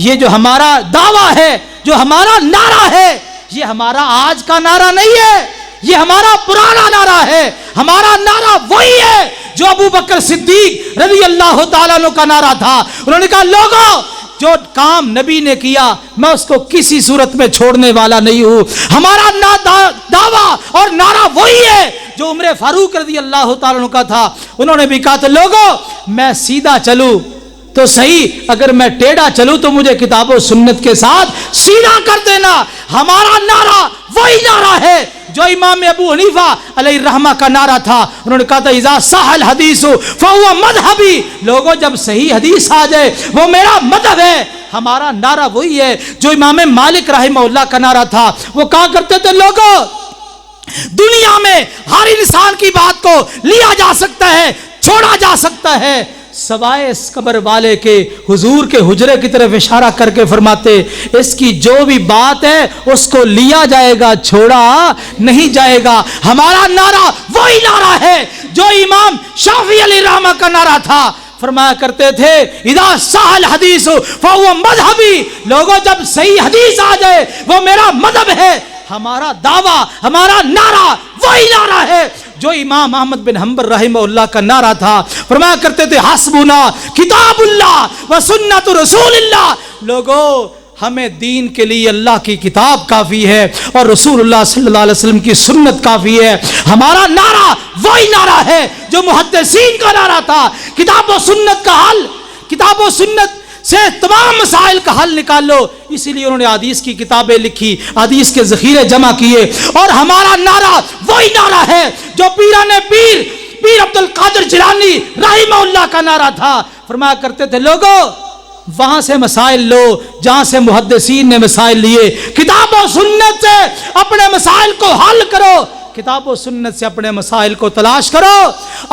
یہ جو ہمارا دعویٰ ہے، جو ہمارا نعرہ ہے، یہ ہمارا آج کا نعرہ نہیں ہے، یہ ہمارا پرانا نعرہ ہے۔ ہمارا نعرہ وہی ہے جو ابو بکر صدیق رضی اللہ تعالیٰ عنہ کا نعرہ تھا۔ انہوں نے کہا لوگوں، جو کام نبی نے کیا میں اس کو کسی صورت میں چھوڑنے والا نہیں ہوں۔ ہمارا دعویٰ اور نعرہ وہی ہے جو عمر فاروق رضی اللہ تعالیٰ عنہ کا تھا۔ انہوں نے بھی کہا تھا لوگوں، میں سیدھا چلوں تو صحیح، اگر میں ٹیڑھا چلوں تو مجھے کتاب و سنت کے ساتھ سیدھا کر دینا۔ ہمارا نعرہ وہی نعرہ ہے جو امام ابو حنیفہ علیہ الرحمہ کا نعرہ تھا۔ انہوں نے کہا تھا اذا صح الحدیث فهو مذہبی، لوگوں جب صحیح حدیث آ جائے وہ میرا مذہب ہے۔ ہمارا نعرہ وہی ہے جو امام مالک رحمہ اللہ کا نعرہ تھا۔ وہ کہا کرتے تھے لوگوں، دنیا میں ہر انسان کی بات کو لیا جا سکتا ہے، چھوڑا جا سکتا ہے، سوائے اس قبر والے کے۔ حضور کے حجرے کی طرف اشارہ کر کے فرماتے اس کی جو بھی بات ہے اس کو لیا جائے گا، چھوڑا نہیں جائے گا۔ ہمارا نعرہ وہی نعرہ ہے جو امام شافعی علیہ الرحمہ کا نعرہ تھا۔ فرمایا کرتے تھے اذا صح الحدیث فهو مذہبی، لوگوں جب صحیح حدیث آ جائے وہ میرا مذہب ہے۔ ہمارا دعویٰ، ہمارا نعرہ وہی نعرہ ہے جو امام احمد بن حنبل رحمہ اللہ کا نعرہ تھا۔ فرمایا کرتے تھے حسبنا کتاب اللہ و سنت رسول اللہ، لوگوں ہمیں دین کے لیے اللہ کی کتاب کافی ہے اور رسول اللہ صلی اللہ علیہ وسلم کی سنت کافی ہے۔ ہمارا نعرہ وہی نعرہ ہے جو محدثین کا نعرہ تھا، کتاب و سنت کا حل، کتاب و سنت سے تمام مسائل کا حل نکال لو۔ اسی لیے انہوں نے حدیث کی کتابیں لکھی، حدیث کے ذخیرے جمع کیے۔ اور ہمارا نعرہ وہی نعرہ ہے جو پیران پیر عبد القادر جیلانی رحمہ اللہ کا نعرہ تھا۔ فرمایا کرتے تھے لوگوں وہاں سے مسائل لو جہاں سے محدثین نے مسائل لیے، کتاب و سنت سے اپنے مسائل کو حل کرو، کتاب و سنت سے اپنے مسائل کو تلاش کرو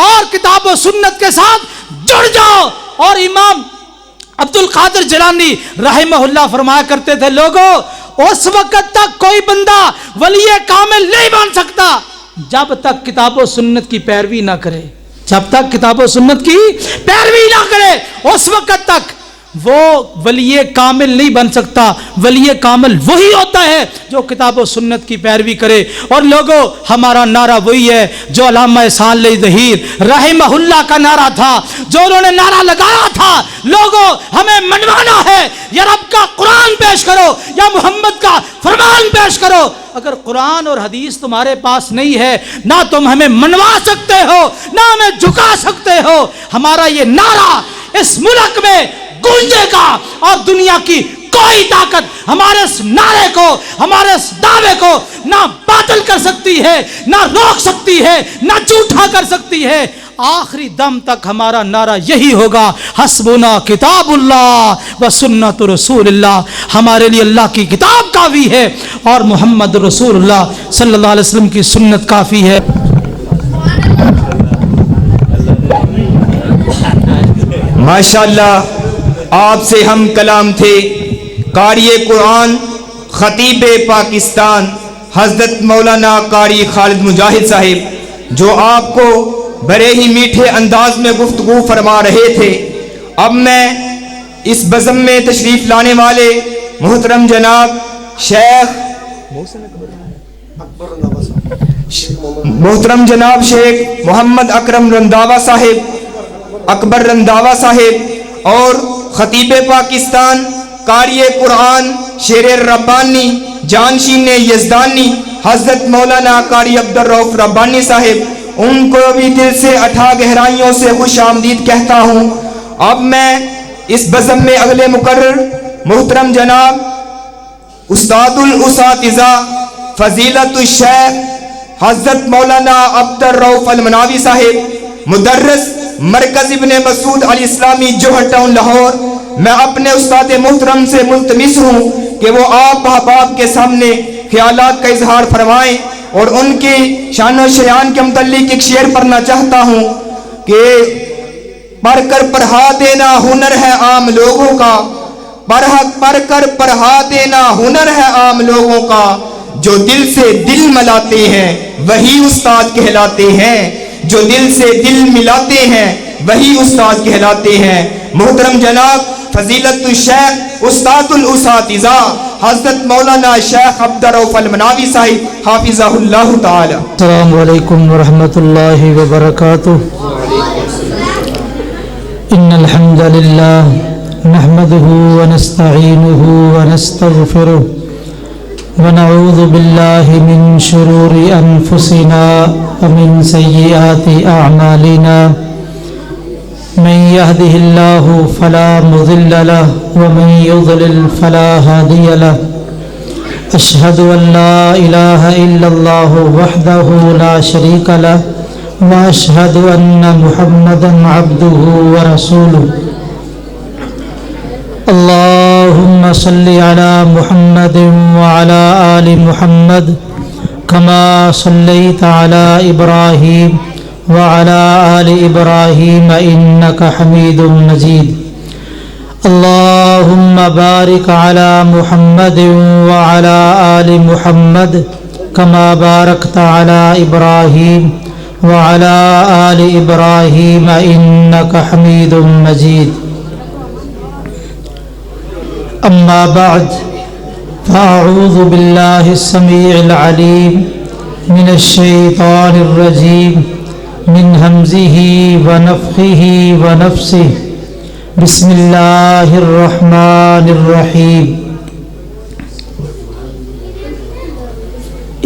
اور کتاب و سنت کے ساتھ جڑ جاؤ۔ اور امام عبد القادر جیلانی رحمہ اللہ فرمایا کرتے تھے لوگوں، اس وقت تک کوئی بندہ ولی کامل نہیں بن سکتا جب تک کتاب و سنت کی پیروی نہ کرے، جب تک کتاب و سنت کی پیروی نہ کرے اس وقت تک وہ ولی کامل نہیں بن سکتا۔ ولی کامل وہی ہوتا ہے جو کتاب و سنت کی پیروی کرے۔ اور لوگوں ہمارا نعرہ وہی ہے جو علامہ احسان علی ظہیر رحمہ اللہ کا نعرہ تھا، جو انہوں نے نعرہ لگایا تھا لوگوں ہمیں منوانا ہے، یا رب کا قرآن پیش کرو یا محمد کا فرمان پیش کرو۔ اگر قرآن اور حدیث تمہارے پاس نہیں ہے نہ تم ہمیں منوا سکتے ہو نہ ہمیں جھکا سکتے ہو۔ ہمارا یہ نعرہ اس ملک میں گونجے گا اور دنیا کی کوئی طاقت ہمارے اس نعرے کو، ہمارے اس دعوے کو نہ باطل کر سکتی ہے، نہ روک سکتی ہے، نہ جھوٹا کر سکتی ہے۔ آخری دم تک ہمارا نعرہ یہی ہوگا حسبنا کتاب اللہ و سنت رسول اللہ، ہمارے لیے اللہ کی کتاب کافی ہے اور محمد رسول اللہ صلی اللہ علیہ وسلم کی سنت کافی ہے۔ ماشاءاللہ آپ سے ہم کلام تھے قاری قرآن خطیب پاکستان حضرت مولانا قاری خالد مجاہد صاحب، جو آپ کو بڑے ہی میٹھے انداز میں گفتگو فرما رہے تھے۔ اب میں اس بزم میں تشریف لانے والے محترم جناب شیخ محمد اکرم رنداوا صاحب، اکبر رنداوا صاحب اور خطیب پاکستان قاری قرآن شیر ربانی جانشین یزدانی حضرت مولانا قاری عبدالرؤف ربانی صاحب، ان کو بھی دل سے اٹھا گہرائیوں سے خوش آمدید کہتا ہوں۔ اب میں اس بزم میں اگلے مقرر محترم جناب استاد الاساتذہ فضیلت الشیخ حضرت مولانا عبدالرؤف المناوی صاحب، مدرس مرکز ابن مسعود علی اسلامی جوہر ٹاؤن لاہور، میں اپنے استاد محترم سے ملتمس ہوں کہ وہ آپ احباب کے سامنے خیالات کا اظہار فرمائیں اور ان کی شان و شیان کے متعلق ایک شعر پڑھنا چاہتا ہوں کہ پڑھ کر پڑھا دینا ہنر ہے عام لوگوں کا، پڑھ کر پڑھا دینا ہنر ہے عام لوگوں کا، جو دل سے دل ملاتے ہیں وہی استاد کہلاتے ہیں، جو دل سے دل ملاتے ہیں وہی استاد کہلاتے ہیں۔ محترم جناب فضیلت الشیخ استاد الاساتذہ حضرت مولانا شیخ عبدالرؤف المناوی صاحب حافظہ اللہ تعالی۔ السلام علیکم ورحمۃ اللہ وبرکاتہ۔ ان الحمد للہ نحمده ونستعینه ونستغفره ونعوذ باللہ من شرور انفسنا ومن سیئات اعمالنا من يهده الله فلا مضل له ومن يضلل فلا هادي له أشهد أن لا إله إلا الله وحده لا شريك له وأشهد أن محمدا عبده ورسوله اللهم صل على محمد وعلى آل محمد كما صليت على إبراهيم وعلى آل إبراهيم إنك حميد مجيد اللهم بارك على محمد وعلى آل محمد كما باركت على إبراهيم وعلى آل إبراهيم إنك حميد مجيد أما بعد فأعوذ بالله السميع العليم من الشيطان الرجيم من همزه ونفخه ونفسه بسم الله الرحمن الرحيم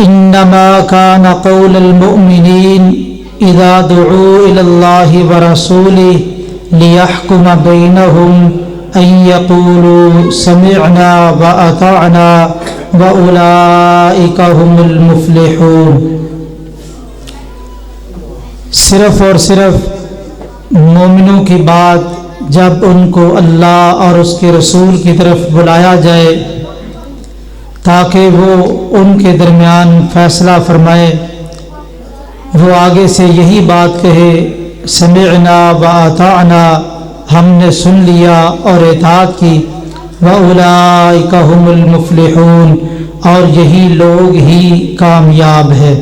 إنما كان قول المؤمنين إذا دعوا إلى الله ورسوله ليحكم بينهم أن يقولوا سمعنا وأطعنا وأولئك هم المفلحون۔ صرف اور صرف مومنوں کی بات جب ان کو اللہ اور اس کے رسول کی طرف بلایا جائے تاکہ وہ ان کے درمیان فیصلہ فرمائے، وہ آگے سے یہی بات کہے سمعنا و اطعنا، ہم نے سن لیا اور اطاعت کی، وَأُولَئِكَ هُمُ الْمُفْلِحُونَ، اور یہی لوگ ہی کامیاب ہے۔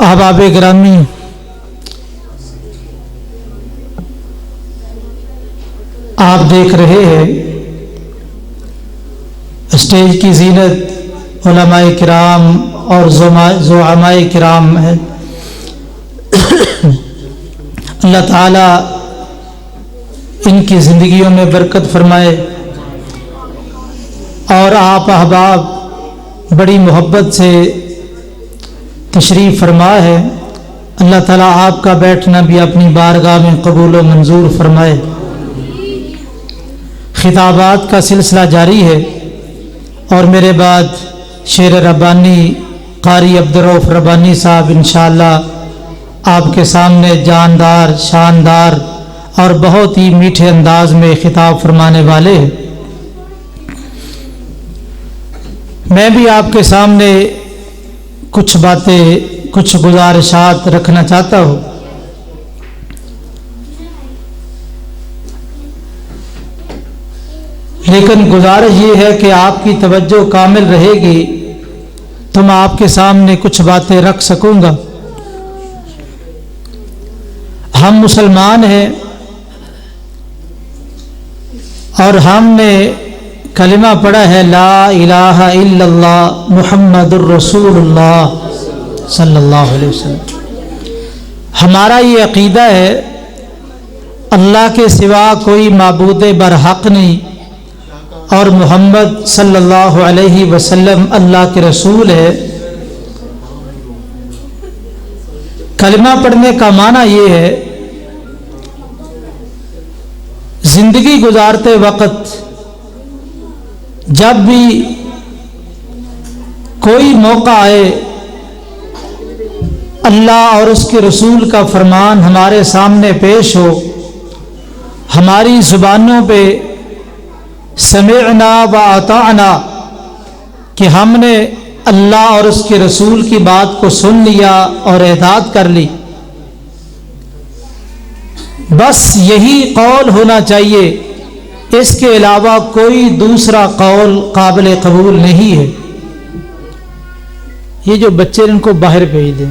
احباب گرامی، آپ دیکھ رہے ہیں اسٹیج کی زینت علماء کرام اور زعماء کرام ہے۔ اللہ تعالیٰ ان کی زندگیوں میں برکت فرمائے، اور آپ احباب بڑی محبت سے تشریف فرما ہے، اللہ تعالیٰ آپ کا بیٹھنا بھی اپنی بارگاہ میں قبول و منظور فرمائے۔ خطابات کا سلسلہ جاری ہے، اور میرے بعد شعر ربانی قاری عبدالرؤف ربانی صاحب انشاءاللہ آپ کے سامنے جاندار، شاندار اور بہت ہی میٹھے انداز میں خطاب فرمانے والے ہیں۔ میں بھی آپ کے سامنے کچھ باتیں، کچھ گزارشات رکھنا چاہتا ہوں۔ لیکن گزارش یہ ہے کہ آپ کی توجہ کامل رہے گی تو میں آپ کے سامنے کچھ باتیں رکھ سکوں گا۔ ہم مسلمان ہیں اور ہم نے کلمہ پڑھا ہے لا الہ الا اللہ محمد الرسول اللہ صلی اللہ علیہ وسلم۔ ہمارا یہ عقیدہ ہے اللہ کے سوا کوئی معبود برحق نہیں، اور محمد صلی اللہ علیہ وسلم اللہ کے رسول ہے۔ کلمہ پڑھنے کا معنی یہ ہے زندگی گزارتے وقت جب بھی کوئی موقع آئے اللہ اور اس کے رسول کا فرمان ہمارے سامنے پیش ہو، ہماری زبانوں پہ سمعنا و اطعنا کہ ہم نے اللہ اور اس کے رسول کی بات کو سن لیا اور اطاعت کر لی، بس یہی قول ہونا چاہیے، اس کے علاوہ کوئی دوسرا قول قابل قبول نہیں ہے۔ یہ جو بچے ان کو باہر بھیج دیں۔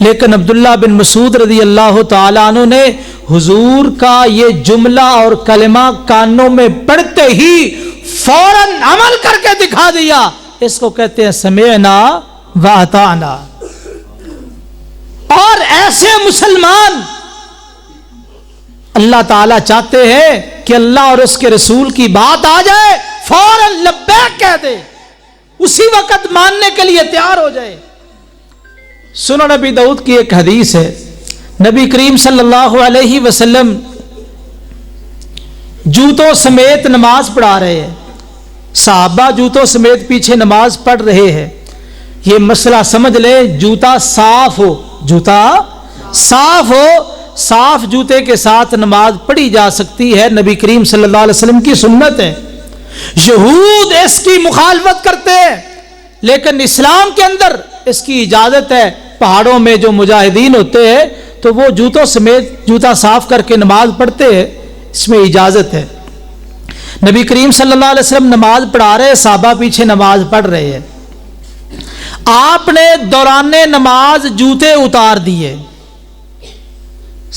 لیکن عبداللہ بن مسعود رضی اللہ تعالیٰ عنہ نے حضور کا یہ جملہ اور کلمہ کانوں میں پڑھتے ہی فوراً عمل کر کے دکھا دیا. اس کو کہتے ہیں سمعنا و اطعنا. اور ایسے مسلمان اللہ تعالیٰ چاہتے ہیں کہ اللہ اور اس کے رسول کی بات آ جائے فوراً لبیک کہہ دے, اسی وقت ماننے کے لیے تیار ہو جائے. سنن نبی داؤد کی ایک حدیث ہے, نبی کریم صلی اللہ علیہ وسلم جوتوں سمیت نماز پڑھا رہے ہیں, صحابہ جوتوں سمیت پیچھے نماز پڑھ رہے ہیں. یہ مسئلہ سمجھ لے, جوتا صاف ہو, جوتا صاف ہو, صاف جوتے کے ساتھ نماز پڑھی جا سکتی ہے, نبی کریم صلی اللہ علیہ وسلم کی سنت ہے. یہود اس کی مخالفت کرتے ہیں, لیکن اسلام کے اندر اس کی اجازت ہے. پہاڑوں میں جو مجاہدین ہوتے ہیں تو وہ جوتوں سمیت جوتا صاف کر کے نماز پڑھتے ہیں, اس میں اجازت ہے. نبی کریم صلی اللہ علیہ وسلم نماز پڑھا رہے, صحابہ پیچھے نماز پڑھ رہے ہیں. آپ نے دوران نماز جوتے اتار دیے.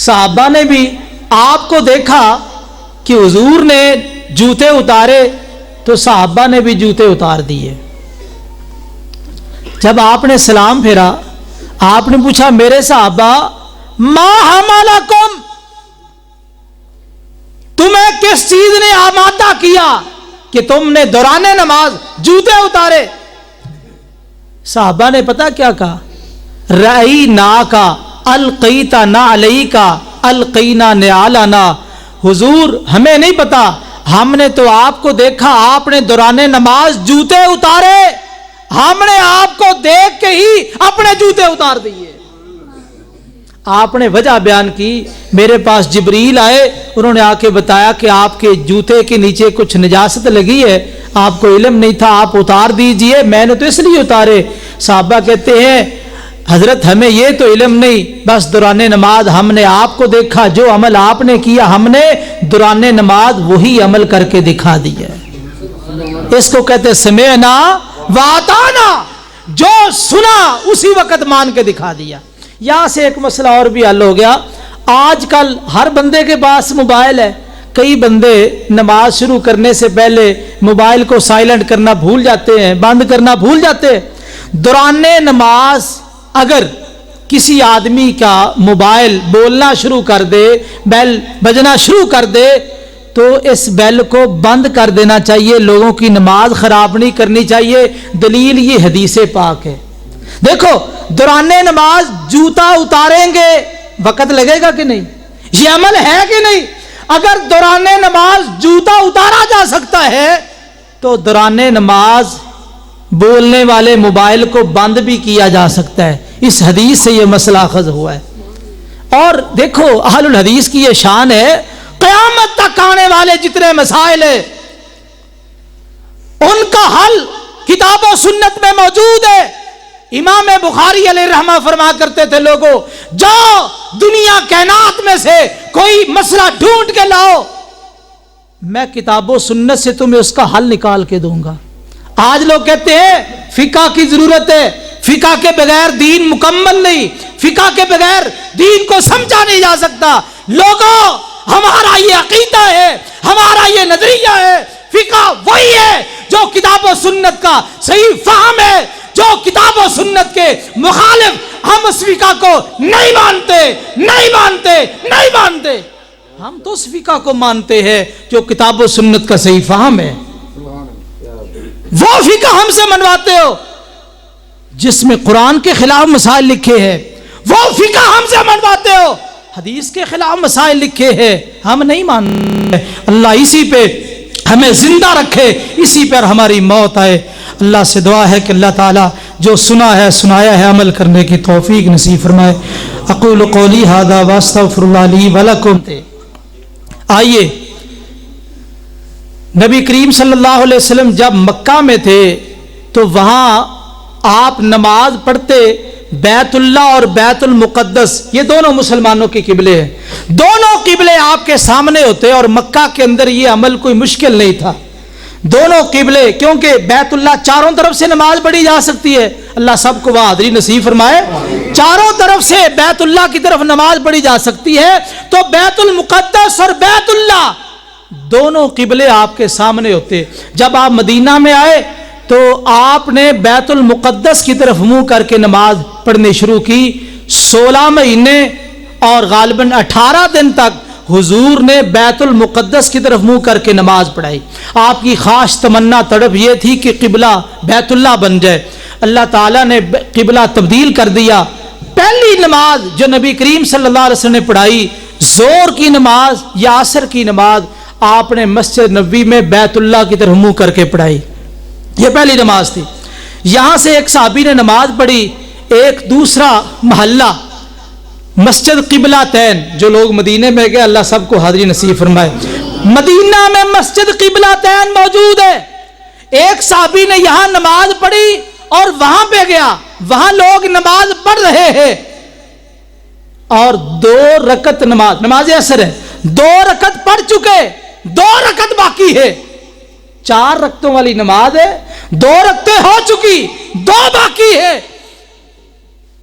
صحابہ نے بھی آپ کو دیکھا کہ حضور نے جوتے اتارے تو صحابہ نے بھی جوتے اتار دیے. جب آپ نے سلام پھیرا, آپ نے پوچھا میرے صحابہ ما حملکم, تمہیں کس چیز نے آمادہ کیا کہ تم نے دوران نماز جوتے اتارے؟ صحابہ نے پتا کیا کہا, رأیناکا القیتا نعلیکا القینا نعالنا. حضور ہمیں نہیں پتا, ہم نے تو آپ کو دیکھا آپ نے دوران نماز جوتے اتارے, ہم نے آپ کو دیکھ کے ہی اپنے جوتے اتار دیے. آپ نے وجہ بیان کی, میرے پاس جبریل آئے, انہوں نے آ کے بتایا کہ آپ کے جوتے کے نیچے کچھ نجاست لگی ہے, آپ کو علم نہیں تھا, آپ اتار دیجئے, میں نے تو اس لیے اتارے. صحابہ کہتے ہیں حضرت ہمیں یہ تو علم نہیں, بس دوران نماز ہم نے آپ کو دیکھا, جو عمل آپ نے کیا ہم نے دوران نماز وہی عمل کر کے دکھا دیا. اس کو کہتے سمعنا و اطعنا, جو سنا اسی وقت مان کے دکھا دیا. یہاں سے ایک مسئلہ اور بھی حل ہو گیا. آج کل ہر بندے کے پاس موبائل ہے, کئی بندے نماز شروع کرنے سے پہلے موبائل کو سائلنٹ کرنا بھول جاتے ہیں, بند کرنا بھول جاتے ہیں. دوران نماز اگر کسی آدمی کا موبائل بولنا شروع کر دے, بیل بجنا شروع کر دے, تو اس بیل کو بند کر دینا چاہیے, لوگوں کی نماز خراب نہیں کرنی چاہیے. دلیل یہ حدیث پاک ہے. دیکھو دوران نماز جوتا اتاریں گے وقت لگے گا کہ نہیں, یہ عمل ہے کہ نہیں؟ اگر دوران نماز جوتا اتارا جا سکتا ہے تو دوران نماز بولنے والے موبائل کو بند بھی کیا جا سکتا ہے. اس حدیث سے یہ مسئلہ اخذ ہوا ہے. اور دیکھو اہل الحدیث کی یہ شان ہے, قیامت تک آنے والے جتنے مسائل ہیں ان کا حل کتاب و سنت میں موجود ہے. امام بخاری علیہ رحمہ فرما کرتے تھے, لوگوں جاؤ دنیا کائنات میں سے کوئی مسئلہ ڈھونڈ کے لاؤ, میں کتاب و سنت سے تمہیں اس کا حل نکال کے دوں گا. آج لوگ کہتے ہیں فقہ کی ضرورت ہے, فقہ کے بغیر دین مکمل نہیں, فقہ کے بغیر دین کو سمجھا نہیں جا سکتا. لوگوں ہمارا یہ عقیدہ ہے, ہمارا یہ نظریہ ہے, فقہ وہی ہے جو کتاب و سنت کا صحیح فہم ہے. جو کتاب و سنت کے مخالف ہم اس فقہ کو نہیں مانتے, نہیں مانتے, نہیں مانتے. ہم تو اس فقہ کو مانتے ہیں جو کتاب و سنت کا صحیح فہم ہے. وہ فقہ ہم سے منواتے ہو جس میں قرآن کے خلاف مسائل لکھے ہیں, وہ فقہ ہم سے منواتے ہو حدیث کے خلاف مسائل لکھے ہیں, ہم نہیں مانتے. اللہ اسی پہ ہمیں زندہ رکھے, اسی پر ہماری موت آئے. اللہ سے دعا ہے کہ اللہ تعالیٰ جو سنا ہے سنایا ہے عمل کرنے کی توفیق نصیب فرمائے. اقول قولی ھذا واستغفر اللہ لی ولکم. آئیے نبی کریم صلی اللہ علیہ وسلم جب مکہ میں تھے تو وہاں آپ نماز پڑھتے, بیت اللہ اور بیت المقدس یہ دونوں مسلمانوں کے قبلے ہیں, دونوں قبلے آپ کے سامنے ہوتے, اور مکہ کے اندر یہ عمل کوئی مشکل نہیں تھا. دونوں قبلے, کیونکہ بیت اللہ چاروں طرف سے نماز پڑھی جا سکتی ہے. اللہ سب کو حاضری نصیب فرمائے. چاروں طرف سے بیت اللہ کی طرف نماز پڑھی جا سکتی ہے تو بیت المقدس اور بیت اللہ دونوں قبلے آپ کے سامنے ہوتے. جب آپ مدینہ میں آئے تو آپ نے بیت المقدس کی طرف منہ کر کے نماز پڑھنی شروع کی. 16 مہینے اور غالباً 18 دن تک حضور نے بیت المقدس کی طرف منہ کر کے نماز پڑھائی. آپ کی خاص تمنا تڑپ یہ تھی کہ قبلہ بیت اللہ بن جائے. اللہ تعالیٰ نے قبلہ تبدیل کر دیا. پہلی نماز جو نبی کریم صلی اللہ علیہ وسلم نے پڑھائی زور کی نماز یا عصر کی نماز آپ نے مسجد نبوی میں بیت اللہ کی طرف منہ کر کے پڑھائی. یہ پہلی نماز تھی. یہاں سے ایک صحابی نے نماز پڑھی. ایک دوسرا محلہ مسجد قبلہ تین، جو لوگ مدینے میں گئے اللہ سب کو حاضری نصیب فرمائے، مدینہ میں مسجد قبلہ تین موجود ہے. ایک صحابی نے یہاں نماز پڑھی اور وہاں پہ گیا، وہاں لوگ نماز پڑھ رہے ہیں اور 2 رکعت نماز عصر ہے، 2 رکعت پڑھ چکے، 2 رکعت باقی ہے. 4 رکعتوں والی نماز ہے، 2 رکعتیں ہو چکی، 2 باقی ہے.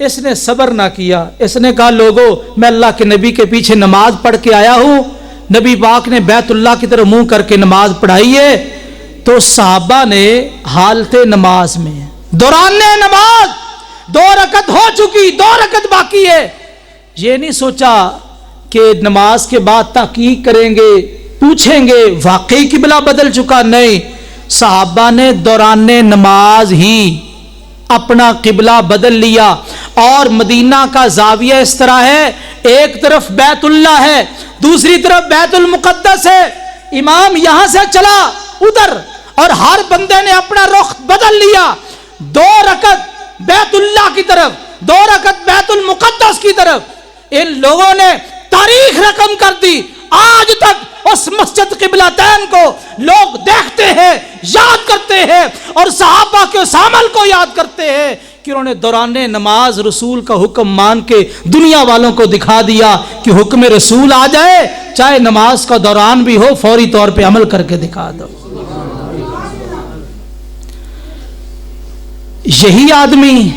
اس نے صبر نہ کیا. اس نے کہا لوگو میں اللہ کے نبی کے پیچھے نماز پڑھ کے آیا ہوں، نبی پاک نے بیت اللہ کی طرف منہ کر کے نماز پڑھائی ہے. تو صحابہ نے حالت نماز میں دوران نماز 2 رکعت ہو چکی، 2 رکعت باقی ہے. یہ نہیں سوچا کہ نماز کے بعد تحقیق کریں گے، پوچھیں گے واقعی قبلہ بدل چکا. نہیں، صحابہ نے دوران نماز ہی اپنا قبلہ بدل لیا. اور مدینہ کا زاویہ اس طرح ہے، ایک طرف بیت اللہ ہے، دوسری طرف بیت المقدس ہے. امام یہاں سے چلا ادھر اور ہر بندے نے اپنا رخ بدل لیا. 2 رکعت بیت اللہ کی طرف، 2 رکعت بیت المقدس کی طرف. ان لوگوں نے تاریخ رقم کر دی. آج تک اس مسجد قبلتین کو لوگ دیکھتے ہیں، یاد کرتے ہیں اور صحابہ کے اس عمل کو یاد کرتے ہیں کہ انہوں نے دوران نماز رسول کا حکم مان کے دنیا والوں کو دکھا دیا کہ حکم رسول آ جائے چاہے نماز کا دوران بھی ہو فوری طور پہ عمل کر کے دکھا دو. یہی آدمی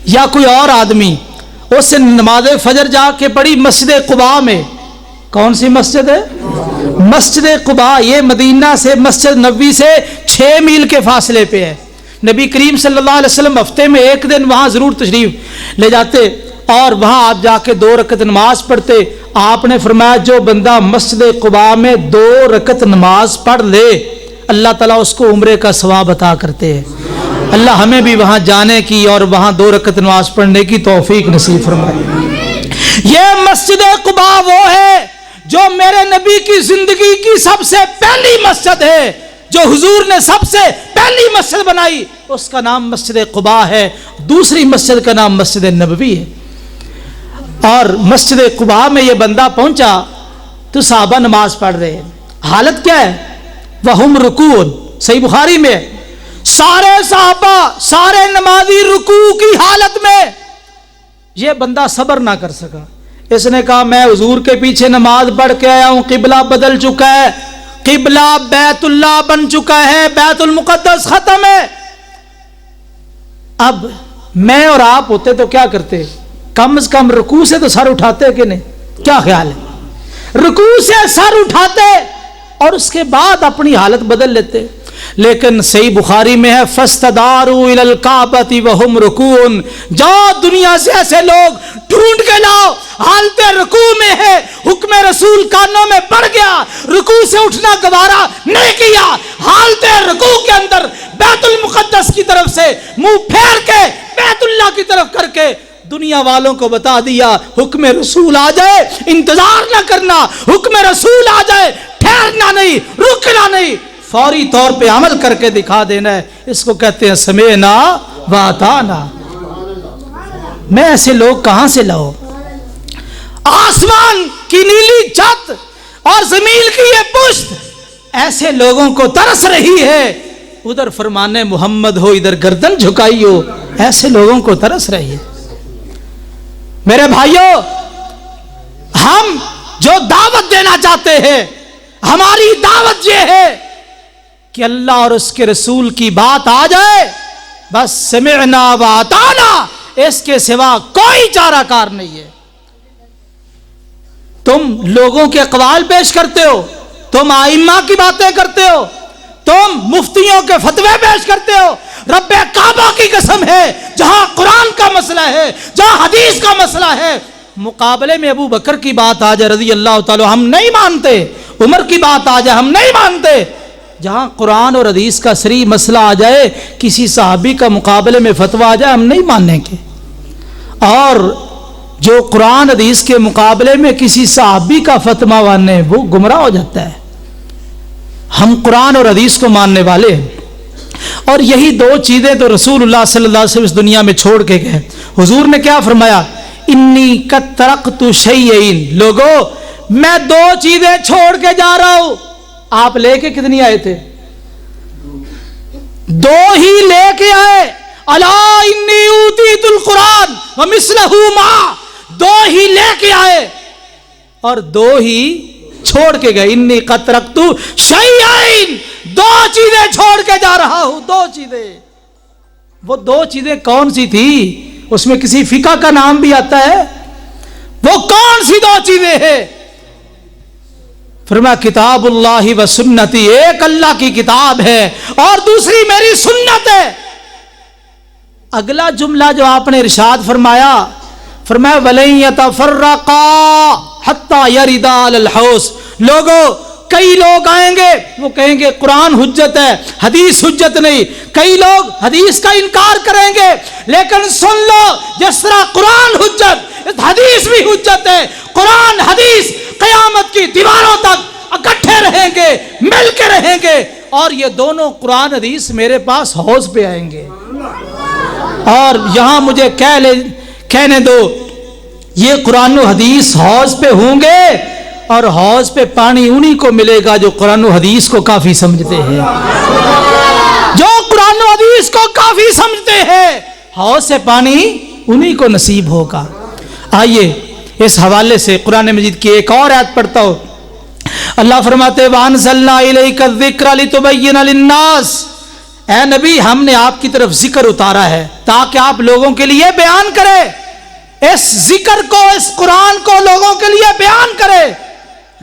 یا کوئی اور آدمی اس نے نماز فجر جا کے پڑھی مسجد قباء میں. کون سی مسجد ہے؟ مسجد قباء. یہ مدینہ سے مسجد نبوی سے 6 میل کے فاصلے پہ ہے. نبی کریم صلی اللہ علیہ وسلم ہفتے میں 1 دن وہاں ضرور تشریف لے جاتے اور وہاں آپ جا کے 2 رکعت نماز پڑھتے. آپ نے فرمایا جو بندہ مسجد قباء میں 2 رکعت نماز پڑھ لے اللہ تعالیٰ اس کو عمرے کا ثواب عطا کرتے ہیں. اللہ ہمیں بھی وہاں جانے کی اور وہاں 2 رکعت نماز پڑھنے کی توفیق نصیب فرمائے. یہ مسجد قباء وہ ہے جو میرے نبی کی زندگی کی سب سے پہلی مسجد ہے، جو حضور نے سب سے پہلی مسجد بنائی اس کا نام مسجد قباء ہے. دوسری مسجد کا نام مسجد نبوی ہے. اور مسجد قباء میں یہ بندہ پہنچا تو صحابہ نماز پڑھ رہے ہیں. حالت کیا ہے؟ وہم رکوع. صحیح بخاری میں سارے صحابہ سارے نمازی رکوع کی حالت میں. یہ بندہ صبر نہ کر سکا. اس نے کہا میں حضور کے پیچھے نماز پڑھ کے آیا ہوں، قبلہ بدل چکا ہے، قبلہ بیت اللہ بن چکا ہے، بیت المقدس ختم ہے. اب میں اور آپ ہوتے تو کیا کرتے؟ کم از کم رکوع سے تو سر اٹھاتے کہ نہیں؟ کیا خیال ہے؟ رکوع سے سر اٹھاتے اور اس کے بعد اپنی حالت بدل لیتے. لیکن صحیح بخاری میں ہے فاستداروا الی الکعبۃ وہم رکوع. جاؤ دنیا سے ایسے لوگ ڈھونڈ کے لاؤ حالت رکوع میں ہے. حکم رسول کانوں میں پڑ گیا، رکوع سے اٹھنا گوارا نہیں کیا، حالت رکوع کے اندر بیت المقدس کی طرف سے منہ پھیر کے بیت اللہ کی طرف کر کے دنیا والوں کو بتا دیا حکم رسول آ جائے انتظار نہ کرنا، حکم رسول آ جائے ٹھہرنا نہیں، رکنا نہیں، فوری طور پہ عمل کر کے دکھا دینا ہے. اس کو کہتے ہیں سمعنا واطعنا. میں ایسے لوگ کہاں سے لاؤ؟ آسمان کی نیلی چھت اور زمین کی یہ پشت ایسے لوگوں کو ترس رہی ہے. ادھر فرمان محمد ہو ادھر گردن جھکائی ہو، ایسے لوگوں کو ترس رہی ہے. میرے بھائیوں، ہم جو دعوت دینا چاہتے ہیں ہماری دعوت یہ ہے کہ اللہ اور اس کے رسول کی بات آ جائے، بس سمعنا واطعنا، اس کے سوا کوئی چارہ کار نہیں ہے۔ تم لوگوں کے اقوال پیش کرتے ہو، تم ائمہ کی باتیں کرتے ہو، تم مفتیوں کے فتوے پیش کرتے ہو۔ رب کعبہ کی قسم ہے، جہاں قرآن کا مسئلہ ہے، جہاں حدیث کا مسئلہ ہے، مقابلے میں ابو بکر کی بات آ جائے رضی اللہ تعالی ہم نہیں مانتے، عمر کی بات آ جائے ہم نہیں مانتے۔ جہاں قرآن اور حدیث کا صریح مسئلہ آ جائے، کسی صحابی کا مقابلے میں فتویٰ آ جائے، ہم نہیں مانیں گے۔ اور جو قرآن حدیث کے مقابلے میں کسی صحابی کا فتویٰ مانے وہ گمراہ ہو جاتا ہے۔ ہم قرآن اور حدیث کو ماننے والے ہیں، اور یہی دو چیزیں تو رسول اللہ صلی اللہ علیہ وسلم اس دنیا میں چھوڑ کے گئے۔ حضور نے کیا فرمایا؟ انی قد ترکت شیئین، لوگو میں دو چیزیں چھوڑ کے جا رہا ہوں۔ آپ لے کے کتنی آئے تھے؟ دو ہی لے کے آئے۔ الا انی اوتیت القرآن ومثلہ معہ، دو ہی لے کے آئے اور دو ہی چھوڑ کے گئے۔ انی قد ترکت شیئین، دو چیزیں چھوڑ کے جا رہا ہوں، دو چیزیں۔ وہ دو چیزیں کون سی تھی؟ اس میں کسی فقہ کا نام بھی آتا ہے، وہ کون سی دو چیزیں ہیں؟ فرمایا کتاب اللہ و سنتی، ایک اللہ کی کتاب ہے اور دوسری میری سنت ہے۔ اگلا جملہ جو آپ نے ارشاد فرمایا، فرمایا وَلَن يَتَفَرَّقَا حَتَّى يَرِدَا عَلَى الْحَوْض، لوگوں کئی لوگ آئیں گے وہ کہیں گے قرآن حجت ہے، حدیث حجت نہیں۔ کئی لوگ حدیث کا انکار کریں گے، لیکن سن لو جس طرح قرآن حجت، حدیث بھی حجت ہے۔ قرآن حدیث قیامت کی دیواروں تک اکٹھے رہیں گے، مل کے رہیں گے، اور یہ دونوں قرآن حدیث میرے پاس حوض پہ آئیں گے۔ اور یہاں مجھے کہنے دو، یہ قرآن و حدیث حوض پہ ہوں گے، اور حوض پہ پانی انہی کو ملے گا جو قرآن و حدیث کو کافی سمجھتے ہیں، جو قرآن و حدیث کو کافی سمجھتے ہیں، حوض سے پانی انہی کو نصیب ہوگا۔ آئیے اس حوالے سے قرآن مجید کی ایک اور آیت پڑھتا ہوں۔ اللہ فرماتے وَأَنزَلْنَا إِلَيْكَ الذِّكْرَ لِتُبَيِّنَ لِلنَّاسِ، اے نبی ہم نے آپ کی طرف ذکر اتارا ہے تاکہ آپ لوگوں کے لیے بیان کرے، اس ذکر کو، اس قرآن کو لوگوں کے لیے بیان کرے۔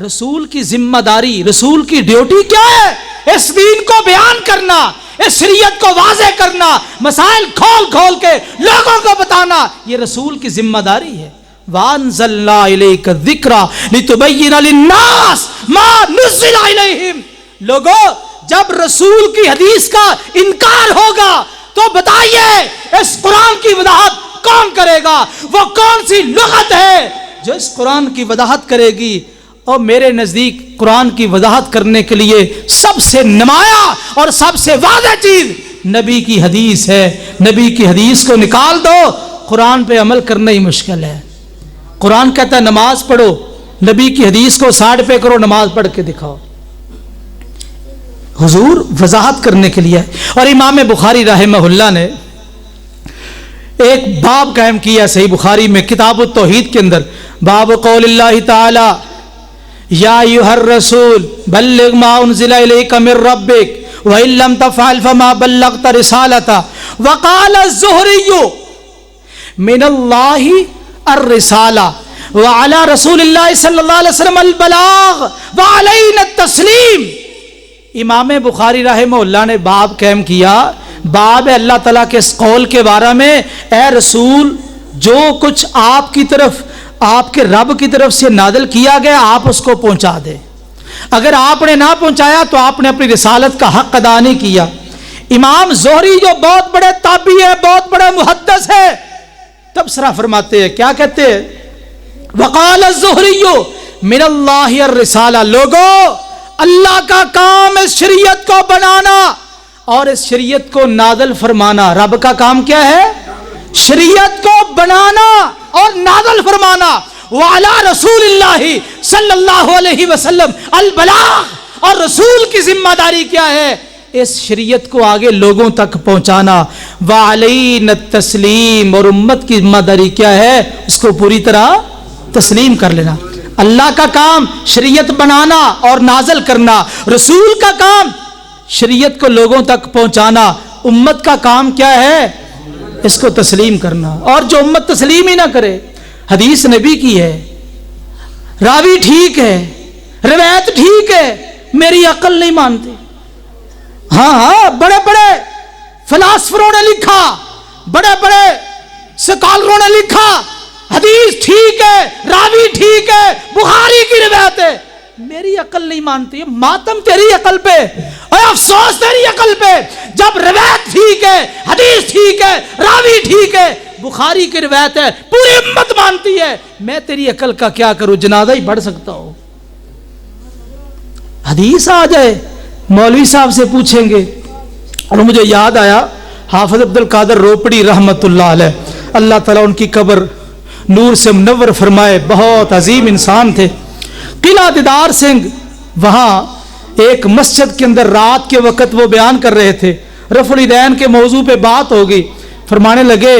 رسول کی ذمہ داری، رسول کی ڈیوٹی کیا ہے؟ اس دین کو بیان کرنا، اس شریعت کو واضح کرنا، مسائل کھول کھول کے لوگوں کو بتانا، یہ رسول کی ذمہ داری ہے۔ وَأَنزَلْنَا إِلَيْكَ الذِّكْرَ لِتُبَيِّنَ لِلنَّاسِ مَا نُزِّلَ إِلَيْهِمْ، لوگوں جب رسول کی حدیث کا انکار ہوگا تو بتائیے اس قرآن کی وضاحت کون کرے گا؟ وہ کون سی لغت ہے جو اس قرآن کی وضاحت کرے گی؟ اور میرے نزدیک قرآن کی وضاحت کرنے کے لیے سب سے نمایاں اور سب سے واضح چیز نبی کی حدیث ہے۔ نبی کی حدیث کو نکال دو، قرآن پہ عمل کرنا ہی مشکل ہے۔ قرآن کہتا ہے نماز پڑھو، نبی کی حدیث کو سائیڈ پہ کرو، نماز پڑھ کے دکھاؤ۔ حضور وضاحت کرنے کے لیے، اور امام بخاری رحمہ اللہ نے ایک باب قائم کیا صحیح بخاری میں کتاب التوحید کے اندر، باب قول اللہ تعالی یا ایھا الرسول بلغ ما انزل الیک من ربک وان لم تفعل فما بلغت رسالته وقال الزہری من اللہ الرسالہ وعلی رسول اللہ صلی اللہ علیہ وسلم البلاغ وعلینا التسلیم۔ امام بخاری رحمہ اللہ نے باب قائم کیا، باب ہے اللہ تعالیٰ کے اس قول کے بارے میں، اے رسول جو کچھ آپ کی طرف، آپ کے رب کی طرف سے نازل کیا گیا آپ اس کو پہنچا دیں، اگر آپ نے نہ پہنچایا تو آپ نے اپنی رسالت کا حق ادا نہیں کیا۔ امام زہری جو بہت بڑے تابعی ہے، بہت بڑے محدث ہے، تبصرہ فرماتے ہیں، کیا کہتے ہیں؟ وقال الزہری من اللہ الرسالہ، لوگوں اللہ کا کام اس شریعت کو بنانا اور اس شریعت کو نازل فرمانا۔ رب کا کام کیا ہے؟ شریعت کو بنانا اور نازل فرمانا۔ وعلی رسول اللہ صلی اللہ علیہ وسلم البلاغ، اور رسول کی ذمہ داری کیا ہے؟ اس شریعت کو آگے لوگوں تک پہنچانا۔ وعلینا التسلیم، اور امت کی ذمہ داری کیا ہے؟ اس کو پوری طرح تسلیم کر لینا۔ اللہ کا کام شریعت بنانا اور نازل کرنا، رسول کا کام شریعت کو لوگوں تک پہنچانا، امت کا کام کیا ہے؟ اس کو تسلیم کرنا. اور جو امت تسلیم ہی نہ کرے, حدیث نبی کی ہے, راوی ٹھیک ہے, روایت ٹھیک ہے, میری عقل نہیں مانتی. ہاں بڑے بڑے فلاسفروں نے لکھا, بڑے بڑے سکالروں نے لکھا, حدیث ٹھیک ہے, راوی ٹھیک ہے, بخاری کی روایت ہے, میری عقل نہیں مانتی. ماتم تیری عقل پہ اور افسوس تیری عقل پہ, جب روایت ٹھیک ہے, حدیث ٹھیک ہے, راوی ٹھیک ہے, بخاری کی روایت ہے, پوری امت مانتی ہے, میں تیری عقل کا کیا کروں, جنازہ ہی پڑھ سکتا ہوں. حدیث آ جائے مولوی صاحب سے پوچھیں گے. اور مجھے یاد آیا حافظ عبد القادر روپڑی رحمت اللہ علیہ, اللہ تعالیٰ ان کی قبر نور سے منور فرمائے, بہت عظیم انسان تھے. قلعہ دیدار سنگھ, وہاں ایک مسجد کے اندر رات کے وقت وہ بیان کر رہے تھے, رفع الیدین کے موضوع پہ بات ہوگی. فرمانے لگے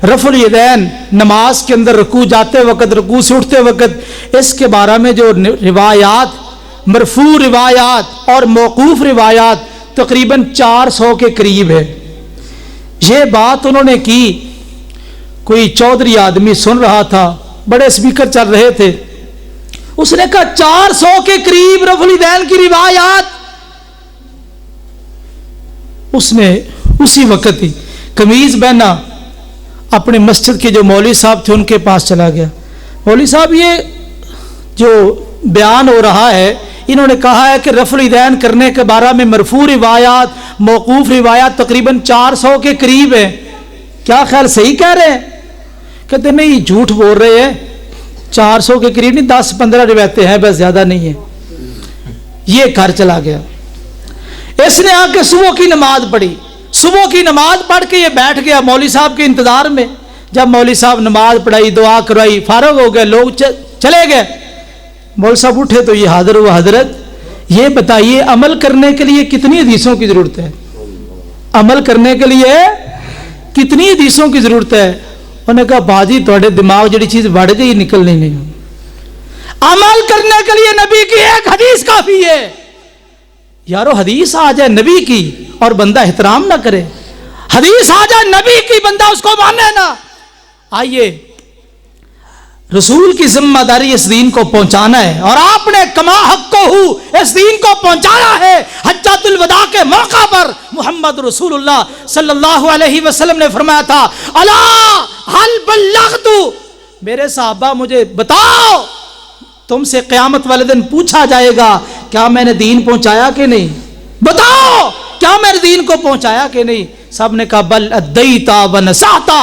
رفع الیدین نماز کے اندر رکوع جاتے وقت, رکوع سے اٹھتے وقت, اس کے بارے میں جو روایات, مرفوع روایات اور موقوف روایات تقریباً 400 کے قریب ہے. یہ بات انہوں نے کی, کوئی چودھری آدمی سن رہا تھا, بڑے اسپیکر چل رہے تھے, اس نے کہا 400 کے قریب رفع الیدین کی روایات. اس نے اسی وقت ہی قمیض پہنا, اپنے مسجد کے جو مولوی صاحب تھے ان کے پاس چلا گیا. مولوی صاحب یہ جو بیان ہو رہا ہے, انہوں نے کہا ہے کہ رفع الیدین کرنے کے بارے میں مرفوع روایات, موقوف روایات تقریباً 400 کے قریب ہیں, کیا خیال صحیح کہہ رہے ہیں؟ کہتے نہیں, جھوٹ بول رہے ہیں, 400 کے قریب نہیں, 10-15 روایتیں ہیں, بس زیادہ نہیں ہے. یہ گھر چلا گیا. اس نے آ کے صبح کی نماز پڑھی, صبح کی نماز پڑھ کے یہ بیٹھ گیا مولوی صاحب کے انتظار میں. جب مولوی صاحب نماز پڑھائی, دعا کروائی, فارغ ہو گئے, لوگ چلے گئے. مولوی صاحب اٹھے تو یہ حاضر ہوا, حضرت یہ بتائیے عمل کرنے کے لیے کتنی حدیثوں کی ضرورت ہے, عمل کرنے کے لیے کتنی حدیثوں کی ضرورت ہے؟ انہوں نے کہا باجی تھوڑے دماغ جڑی چیز بڑھ گئی نکلنی نہیں, عمل کرنے کے لیے نبی کی ایک حدیث کافی ہے. یارو حدیث آ جائے نبی کی اور بندہ احترام نہ کرے, حدیث آ جائے نبی کی بندہ اس کو مانے نا. آئیے, رسول کی ذمہ داری اس دین کو پہنچانا ہے, اور آپ نے کما حق کو اس دین کو پہنچایا ہے. حجۃ الوداع کے موقع پر محمد رسول اللہ صلی اللہ علیہ وسلم نے فرمایا تھا, الا هل بلغت, میرے صحابہ مجھے بتاؤ, تم سے قیامت والے دن پوچھا جائے گا کیا میں نے دین پہنچایا کہ نہیں, بتاؤ کیا میں نے دین کو پہنچایا کہ نہیں. سب نے کہا بل ادیتا ونصحتا,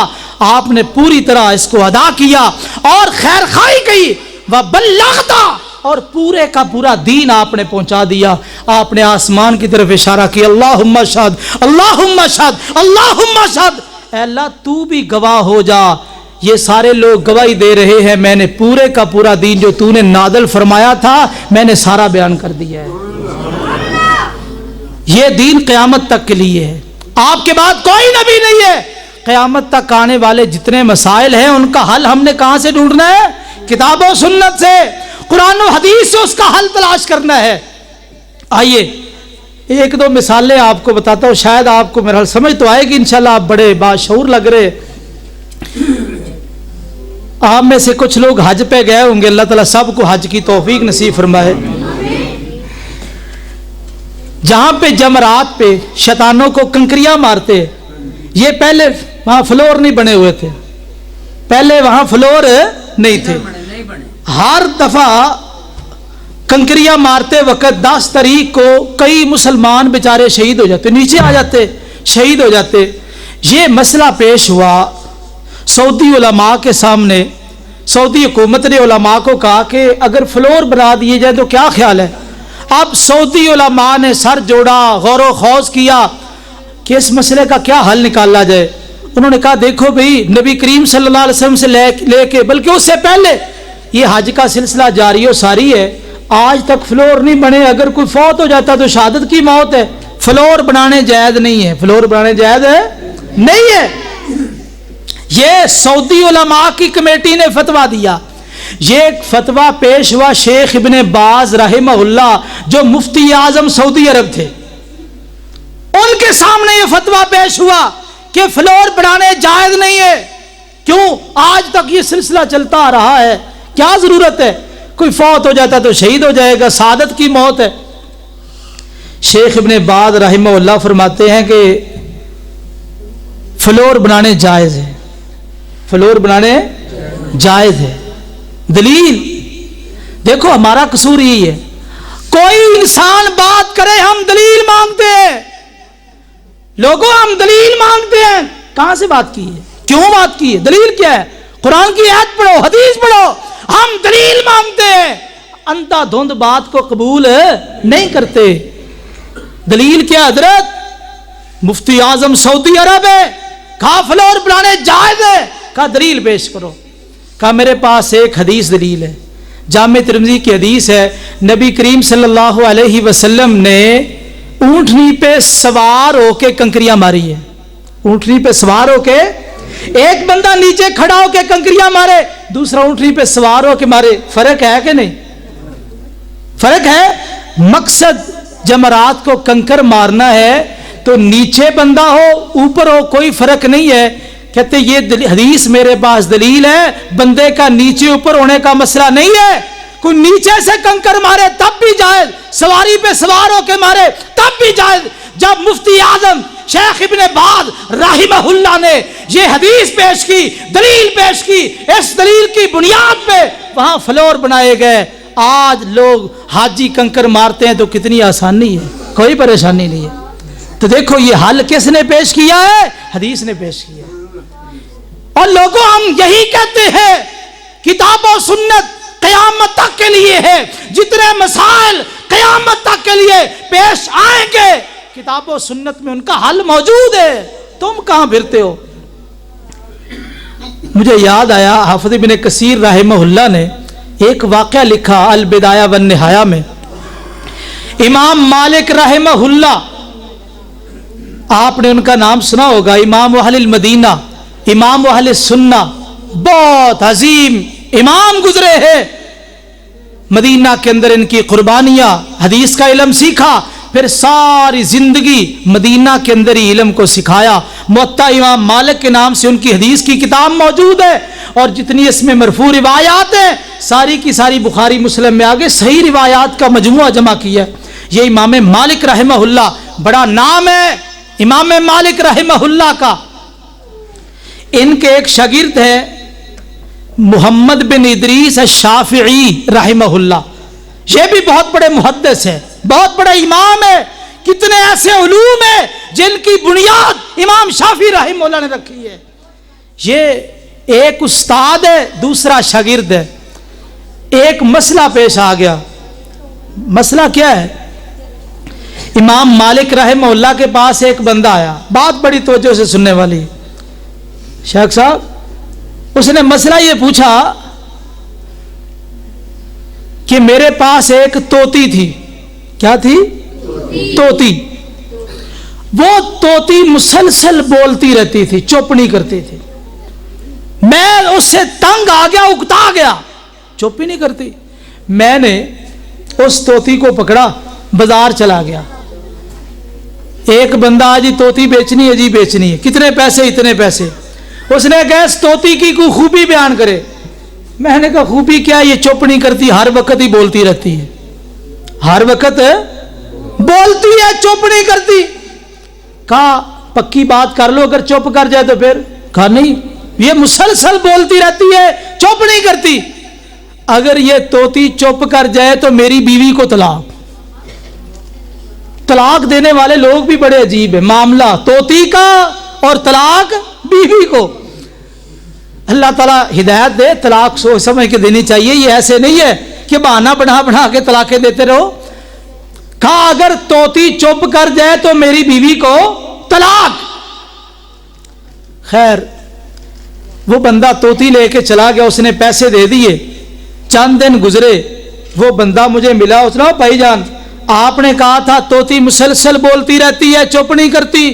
آپ نے پوری طرح اس کو ادا کیا اور خیر خواہی کی, وبلغتا, اور پورے کا پورا دین آپ نے پہنچا دیا. آپ نے آسمان کی طرف اشارہ کیا, اللہم اشہد اللہم اشہد اللہم اشہد, اے اللہ تو بھی گواہ ہو جا, یہ سارے لوگ گواہی دے رہے ہیں, میں نے پورے کا پورا دین جو تو نے نازل فرمایا تھا میں نے سارا بیان کر دیا ہے. یہ دین قیامت تک کے لیے ہے, آپ کے بعد کوئی نبی نہیں ہے. قیامت تک آنے والے جتنے مسائل ہیں ان کا حل ہم نے کہاں سے ڈھونڈنا ہے؟ کتاب و سنت سے, قرآن و حدیث سے اس کا حل تلاش کرنا ہے. آئیے ایک دو مثالیں آپ کو بتاتا ہوں, شاید آپ کو میرا سمجھ تو آئے گی انشاءاللہ. آپ بڑے باشعور لگ رہے, آپ میں سے کچھ لوگ حج پہ گئے ہوں گے, اللہ تعالیٰ سب کو حج کی توفیق نصیب فرمائے. جہاں پہ جمرات پہ شیطانوں کو کنکریاں مارتے, یہ پہلے وہاں فلور نہیں بنے ہوئے تھے, پہلے وہاں فلور نہیں تھے. ہر دفعہ کنکریاں مارتے وقت 10 تاریخ کو کئی مسلمان بیچارے شہید ہو جاتے, نیچے آ جاتے, شہید ہو جاتے. یہ مسئلہ پیش ہوا سعودی علماء کے سامنے. سعودی حکومت نے علماء کو کہا کہ اگر فلور بنا دیے جائے تو کیا خیال ہے. اب سعودی علماء نے سر جوڑا, غور و خوض کیا کہ اس مسئلے کا کیا حل نکالا جائے. انہوں نے کہا دیکھو بھئی, نبی کریم صلی اللہ علیہ وسلم سے لے کے بلکہ اس سے پہلے یہ حج کا سلسلہ جاری و ساری ہے, آج تک فلور نہیں بنے. اگر کوئی فوت ہو جاتا تو شہادت کی موت ہے, فلور بنانے جائز نہیں ہے, فلور بنانے جائز نہیں ہے. یہ سعودی علماء کی کمیٹی نے فتویٰ دیا. یہ فتویٰ پیش ہوا شیخ ابن باز رحمہ اللہ جو مفتی اعظم سعودی عرب تھے, ان کے سامنے یہ فتویٰ پیش ہوا کہ فلور بنانے جائز نہیں ہے. کیوں؟ آج تک یہ سلسلہ چلتا آ رہا ہے. کیا ضرورت ہے؟ کوئی فوت ہو جاتا تو شہید ہو جائے گا، سعادت کی موت ہے. شیخ ابن باز رحمہ اللہ فرماتے ہیں کہ فلور بنانے جائز ہے، فلور بنانے جائز ہے. دلیل دیکھو، ہمارا قصور یہی ہے، کوئی انسان بات کرے ہم دلیل مانگتے ہیں. لوگوں ہم دلیل مانگتے ہیں. کہاں سے بات کی ہے؟ کیوں بات کی ہے؟ دلیل کیا ہے؟ قرآن کی آیت پڑھو، حدیث پڑھو. ہم دلیل مانگتے ہیں، اندھا دھند بات کو قبول نہیں کرتے. دلیل کیا حضرت؟ مفتی اعظم سعودی عرب ہے، کہا فلور بنانے جائز ہے، کہا دلیل پیش کرو. کہا میرے پاس ایک حدیث دلیل ہے. جامع ترمذی کی حدیث ہے، نبی کریم صلی اللہ علیہ وسلم نے اونٹنی پہ سوار ہو کے کنکریاں ماری ہے. اونٹنی پہ سوار ہو کے، ایک بندہ نیچے کھڑا ہو کے کنکریاں مارے، دوسرا اونٹنی پہ سوار ہو کے مارے. فرق ہے کہ نہیں؟ فرق ہے. مقصد جمرات کو کنکر مارنا ہے تو نیچے بندہ ہو اوپر ہو کوئی فرق نہیں ہے. کہتے یہ حدیث میرے پاس دلیل ہے، بندے کا نیچے اوپر ہونے کا مسئلہ نہیں ہے. کوئی نیچے سے کنکر مارے تب بھی جائز، سواری پہ سوار ہو کے مارے تب بھی جائز. جب مفتی اعظم شیخ ابن باز رحمہ اللہ نے یہ حدیث پیش کی، دلیل پیش کی، اس دلیل کی بنیاد پہ وہاں فلور بنائے گئے. آج لوگ حاجی کنکر مارتے ہیں تو کتنی آسانی ہے، کوئی پریشانی نہیں ہے. تو دیکھو یہ حل کس نے پیش کیا ہے؟ حدیث نے پیش کیا. اور لوگوں ہم یہی کہتے ہیں کتاب و سنت قیامت تک کے لیے ہے. جتنے مسائل قیامت تک کے لیے پیش آئیں گے کتاب و سنت میں ان کا حل موجود ہے. تم کہاں پھرتے ہو؟ مجھے یاد آیا حافظ ابن کثیر رحمہ اللہ نے ایک واقعہ لکھا البدایہ والنہایہ میں. امام مالک رحمہ اللہ، آپ نے ان کا نام سنا ہوگا، امام اہل المدینہ، امام اہل سنہ، بہت عظیم امام گزرے ہیں. مدینہ کے اندر ان کی قربانیاں، حدیث کا علم سیکھا، پھر ساری زندگی مدینہ کے اندر ہی علم کو سکھایا. موطا امام مالک کے نام سے ان کی حدیث کی کتاب موجود ہے، اور جتنی اس میں مرفوع روایات ہیں ساری کی ساری بخاری مسلم میں آگے صحیح روایات کا مجموعہ جمع کیا ہے. یہ امام مالک رحمہ اللہ، بڑا نام ہے امام مالک رحمہ اللہ کا. ان کے ایک شاگرد ہے محمد بن ادریس الشافعی رحمہ اللہ. یہ بھی بہت بڑے محدث ہے، بہت بڑا امام ہے. کتنے ایسے علوم ہیں جن کی بنیاد امام شافعی رحمہ اللہ نے رکھی ہے. یہ ایک استاد ہے، دوسرا شاگرد ہے. ایک مسئلہ پیش آ گیا. مسئلہ کیا ہے؟ امام مالک رحمہ اللہ کے پاس ایک بندہ آیا، بات بڑی توجہ سے سننے والی. شیخ صاحب، اس نے مسئلہ یہ پوچھا کہ میرے پاس ایک طوطی تھی. کیا تھی؟ طوطی. وہ طوطی مسلسل بولتی رہتی تھی، چپ نہیں کرتی تھی. میں اس سے تنگ آ گیا، اکتا گیا، چپ ہی نہیں کرتی. میں نے اس طوطی کو پکڑا، بازار چلا گیا. ایک بندہ آج طوطی بیچنی ہے جی، بیچنی ہے، کتنے پیسے؟ اتنے پیسے. اس نے کہا اس طوطی کی کوئی خوبی بیان کرے. میں نے کہا خوبی کیا؟ یہ چپ نہیں کرتی، ہر وقت ہی بولتی رہتی ہے، ہر وقت بولتی ہے، چپ نہیں کرتی. کہا پکی بات کر لو، اگر چپ کر جائے تو پھر. کہا نہیں، یہ مسلسل بولتی رہتی ہے، چپ نہیں کرتی. اگر یہ طوطی چپ کر جائے تو میری بیوی کو طلاق. طلاق دینے والے لوگ بھی بڑے عجیب ہیں، معاملہ طوطی کا اور طلاق بیوی کو. اللہ تعالیٰ ہدایت دے، طلاق سوچ سمجھ کے دینی چاہیے. یہ ایسے نہیں ہے کہ بہانہ بنا بنا کے طلاقیں دیتے رہو. کہا اگر طوطی چپ کر جائے تو میری بیوی کو طلاق. خیر وہ بندہ طوطی لے کے چلا گیا، اس نے پیسے دے دیے. چند دن گزرے، وہ بندہ مجھے ملا. اس نے کہا بھائی جان، آپ نے کہا تھا طوطی مسلسل بولتی رہتی ہے، چپ نہیں کرتی.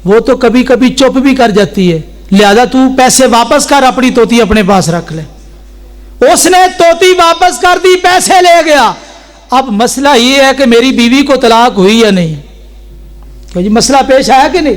وہ تو کبھی کبھی چپ بھی کر جاتی ہے، لہذا تو پیسے واپس کر، اپنی طوطی اپنے پاس رکھ لے. اس نے طوطی واپس کر دی، پیسے لے گیا. اب مسئلہ یہ ہے کہ میری بیوی کو طلاق ہوئی یا نہیں. کہ جی مسئلہ پیش آیا کہ نہیں؟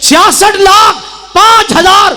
66,05,000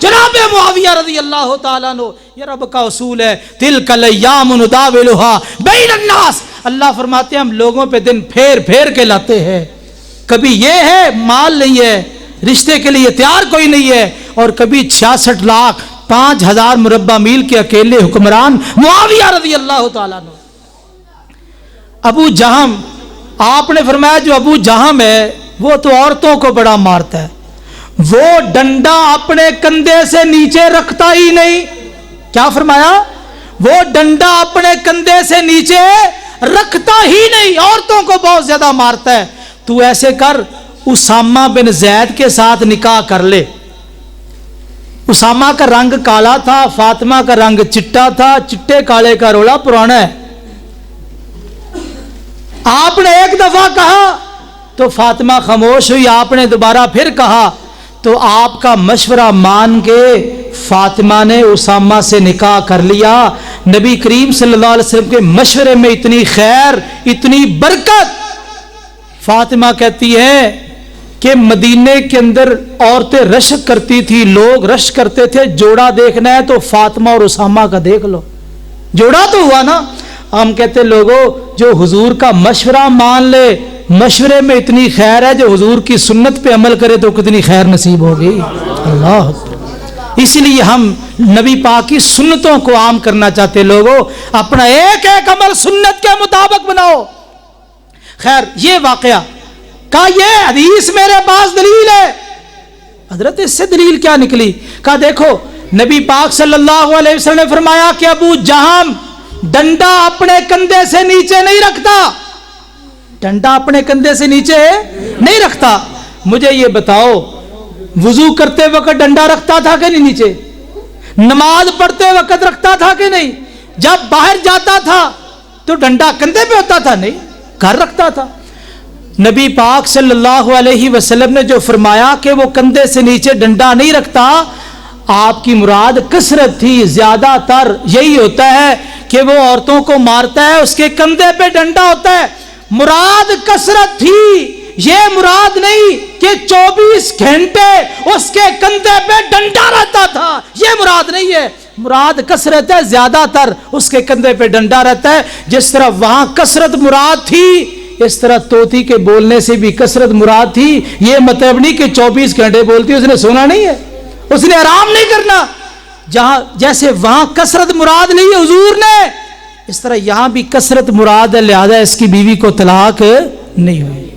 جناب معاویہ رضی اللہ تعالیٰ عنہ، یہ رب کا اصول ہے، تلک الایام نداولها بین الناس، اللہ فرماتے ہیں ہم لوگوں پہ دن پھیر پھیر کے لاتے ہیں، کبھی یہ ہے مال نہیں ہے، رشتے کے لیے تیار کوئی نہیں ہے، اور کبھی 66 لاکھ 5000 مربع میل کے اکیلے حکمران معاویہ رضی اللہ تعالیٰ عنہ۔ ابو جہم، آپ نے فرمایا جو ابو جہم ہے وہ تو عورتوں کو بڑا مارتا ہے، وہ ڈنڈا اپنے کندھے سے نیچے رکھتا ہی نہیں، کیا فرمایا؟ وہ ڈنڈا اپنے کندھے سے نیچے رکھتا ہی نہیں، عورتوں کو بہت زیادہ مارتا ہے، تو ایسے کر اسامہ بن زید کے ساتھ نکاح کر لے۔ اسامہ کا رنگ کالا تھا، فاطمہ کا رنگ چٹا تھا، چٹے کالے کا رولا پرانا ہے۔ آپ نے ایک دفعہ کہا تو فاطمہ خاموش ہوئی، آپ نے دوبارہ پھر کہا تو آپ کا مشورہ مان کے فاطمہ نے اسامہ سے نکاح کر لیا۔ نبی کریم صلی اللہ علیہ وسلم کے مشورے میں اتنی خیر، اتنی برکت۔ فاطمہ کہتی ہے کہ مدینے کے اندر عورتیں رشک کرتی تھی، لوگ رشک کرتے تھے، جوڑا دیکھنا ہے تو فاطمہ اور اسامہ کا دیکھ لو، جوڑا تو ہوا نا۔ ہم کہتے لوگوں جو حضور کا مشورہ مان لے، مشورے میں اتنی خیر ہے، جو حضور کی سنت پہ عمل کرے تو کتنی خیر نصیب ہوگی۔ اللہ، اسی لیے ہم نبی پاک کی سنتوں کو عام کرنا چاہتے، لوگوں اپنا ایک ایک عمل سنت کے مطابق بناؤ۔ خیر، یہ واقعہ کہا یہ حدیث میرے پاس دلیل ہے۔ حضرت اس سے دلیل کیا نکلی؟ کہا دیکھو نبی پاک صلی اللہ علیہ وسلم نے فرمایا کہ ابو جہم ڈنڈا اپنے کندھے سے نیچے نہیں رکھتا، ڈنڈا اپنے کندھے سے نیچے نہیں رکھتا۔ مجھے یہ بتاؤ وضو کرتے وقت ڈنڈا رکھتا تھا کہ نہیں نیچے؟ نماز پڑھتے وقت رکھتا تھا کہ نہیں؟ جب باہر جاتا تھا تو ڈنڈا کندھے پہ ہوتا تھا؟ نہیں، گھر رکھتا تھا۔ نبی پاک صلی اللہ علیہ وسلم نے جو فرمایا کہ وہ کندھے سے نیچے ڈنڈا نہیں رکھتا، آپ کی مراد کثرت تھی، زیادہ تر یہی ہوتا ہے کہ وہ عورتوں کو مارتا ہے، اس کے کندھے پہ ڈنڈا ہوتا ہے، مراد کثرت تھی، یہ مراد نہیں کہ 24 گھنٹے اس کے کندھے پہ ڈنڈا رہتا تھا، یہ مراد نہیں ہے، مراد کثرت ہے، زیادہ تر اس کے کندھے پہ ڈنڈا رہتا ہے۔ جس طرح وہاں کثرت مراد تھی، اس طرح توتی کے بولنے سے بھی کثرت مراد تھی، یہ مطلب نہیں کہ 24 گھنٹے بولتی اس نے سونا نہیں ہے، اس نے آرام نہیں کرنا۔ جہاں جیسے وہاں کثرت مراد نہیں ہے حضور نے، اس طرح یہاں بھی کثرت مراد ہے، لہذا اس کی بیوی کو طلاق نہیں ہوئی۔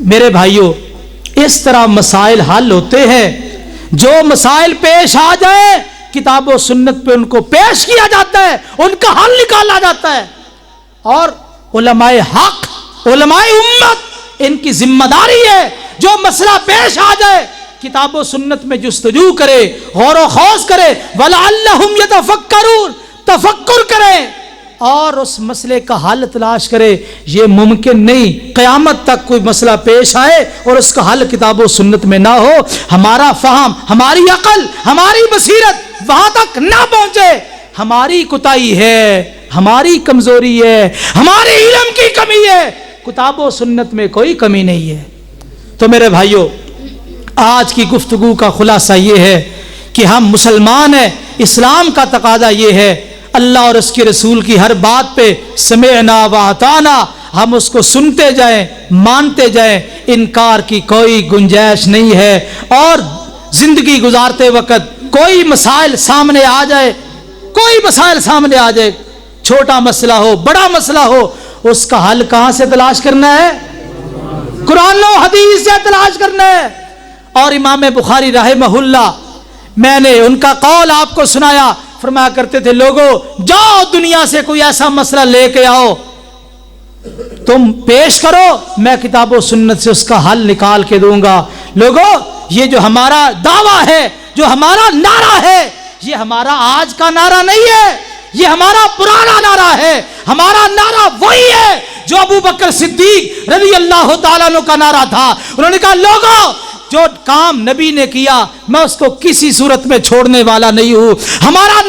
میرے بھائیوں، اس طرح مسائل حل ہوتے ہیں، جو مسائل پیش آ جائیں کتاب و سنت پہ ان کو پیش کیا جاتا ہے، ان کا حل نکالا جاتا ہے، اور علماء حق، علماء امت، ان کی ذمہ داری ہے جو مسئلہ پیش آ جائے کتاب و سنت میں جستجو کرے، غور و خوض کرے، وَلَعَلَّهُمْ يَتَفَكَّرُونَ، تفکر کریں اور اس مسئلے کا حل تلاش کرے۔ یہ ممکن نہیں قیامت تک کوئی مسئلہ پیش آئے اور اس کا حل کتاب و سنت میں نہ ہو، ہمارا فہم، ہماری عقل، ہماری بصیرت وہاں تک نہ پہنچے، ہماری کوتاہی ہے، ہماری کمزوری ہے، ہمارے علم کی کمی ہے، کتاب و سنت میں کوئی کمی نہیں ہے۔ تو میرے بھائیوں، آج کی گفتگو کا خلاصہ یہ ہے کہ ہم مسلمان ہیں، اسلام کا تقاضا یہ ہے اللہ اور اس کے رسول کی ہر بات پہ سمعنا و اطعنا، ہم اس کو سنتے جائیں، مانتے جائیں، انکار کی کوئی گنجائش نہیں ہے۔ اور زندگی گزارتے وقت کوئی مسائل سامنے آ جائے، کوئی مسائل سامنے آ جائے، چھوٹا مسئلہ ہو، بڑا مسئلہ ہو، اس کا حل کہاں سے تلاش کرنا ہے؟ قرآن و حدیث سے تلاش کرنا ہے۔ اور امام بخاری رحمہ اللہ، میں نے ان کا قول آپ کو سنایا، فرمایا کرتے تھے لوگوں جاؤ دنیا سے کوئی ایسا مسئلہ لے کے آؤ، تم پیش کرو، میں کتاب و سنت سے اس کا حل نکال کے دوں گا۔ لوگوں یہ جو ہمارا دعویٰ ہے، جو ہمارا نعرہ ہے، یہ ہمارا آج کا نعرہ نہیں ہے، یہ ہمارا پرانا نعرہ ہے۔ ہمارا نعرہ وہی ہے جو ابو بکر صدیق رضی اللہ تعالیٰ عنہ کا نعرہ تھا۔ انہوں نے کہا لوگوں جو کام نبی نے کیا میں اس کو کسی صورت میں چھوڑنے والا نہیں ہوں۔ ہمارا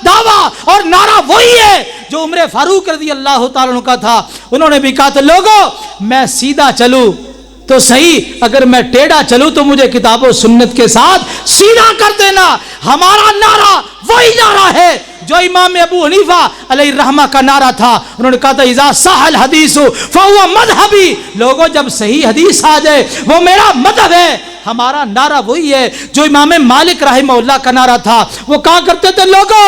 دعویٰ اور نعرہ وہی ہے جو عمر فاروق رضی اللہ تعالیٰ عنہ کا تھا۔ انہوں نے بھی کہا تھا لوگوں میں سیدھا چلوں تو صحیح، اگر میں ٹیڑھا چلوں تو مجھے کتاب و سنت کے ساتھ سیدھا کر دینا۔ ہمارا نعرہ وہی نعرہ ہے جو امام ابو حنیفہ علیہ الرحمہ کا نعرہ تھا۔ انہوں نے کہا تھا اذا صح الحدیث فهو مذہبی، لوگوں جب صحیح حدیث آ جائے وہ میرا مذہب ہے۔ ہمارا نعرہ وہی ہے جو امام مالک رحمہ اللہ کا نعرہ تھا۔ وہ کہا کرتے تھے لوگوں